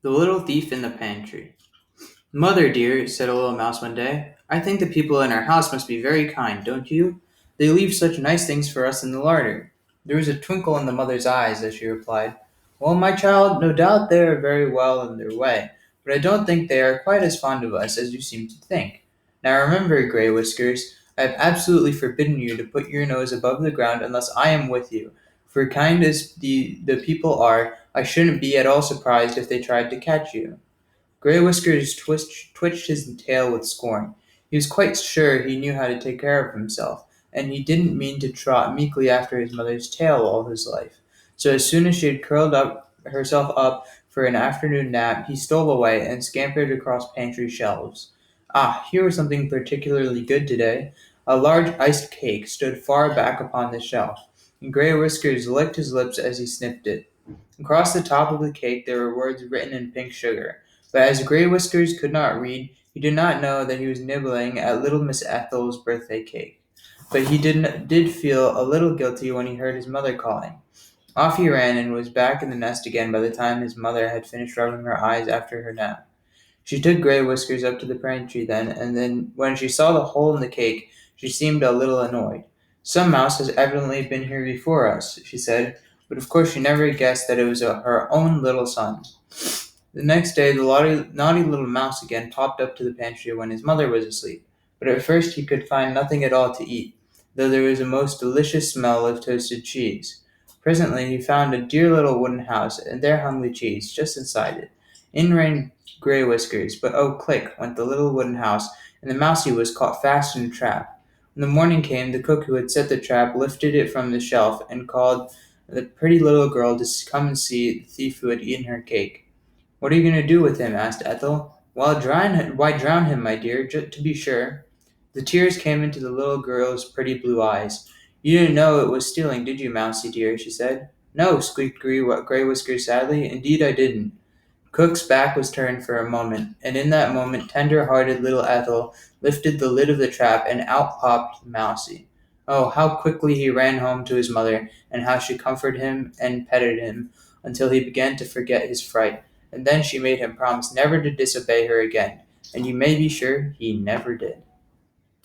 The Little Thief in the Pantry. Mother dear, said a little mouse one day, I think the people in our house must be very kind, don't you? They leave such nice things for us in the larder. There was a twinkle in the mother's eyes as she replied, Well, my child, no doubt they are very well in their way, but I don't think they are quite as fond of us as you seem to think. Now remember, Grey Whiskers, I have absolutely forbidden you to put your nose above the ground unless I am with you. For kind as the people are, I shouldn't be at all surprised if they tried to catch you. Grey Whiskers twitched his tail with scorn. He was quite sure he knew how to take care of himself, and he didn't mean to trot meekly after his mother's tail all his life. So as soon as she had herself up for an afternoon nap, he stole away and scampered across pantry shelves. Ah, here was something particularly good today. A large iced cake stood far back upon the shelf, and Grey Whiskers licked his lips as he sniffed it. Across the top of the cake there were words written in pink sugar. But as Grey Whiskers could not read, he did not know that he was nibbling at little Miss Ethel's birthday cake. But he did feel a little guilty when he heard his mother calling. Off he ran and was back in the nest again by the time his mother had finished rubbing her eyes after her nap. She took Grey Whiskers up to the pantry then, and then when she saw the hole in the cake, she seemed a little annoyed. Some mouse has evidently been here before us, she said, but of course she never guessed that it was her own little son. The next day the naughty little mouse again popped up to the pantry when his mother was asleep, but at first he could find nothing at all to eat, though there was a most delicious smell of toasted cheese. Presently he found a dear little wooden house, and there hung the cheese, just inside it. In ran Grey Whiskers, but oh, click went the little wooden house, and the mousie was caught fast in a trap. When the morning came, the cook who had set the trap lifted it from the shelf and called the pretty little girl to come and see the thief who had eaten her cake. "What are you going to do with him?" asked Ethel. "Well, why drown him, my dear, to be sure." The tears came into the little girl's pretty blue eyes. "You didn't know it was stealing, did you, Mousie dear?" she said. "No," squeaked Grey Whiskers sadly. "Indeed I didn't." Cook's back was turned for a moment, and in that moment tender-hearted little Ethel lifted the lid of the trap, and out popped Mousie. Oh, how quickly he ran home to his mother, and how she comforted him and petted him until he began to forget his fright, and then she made him promise never to disobey her again, and you may be sure he never did.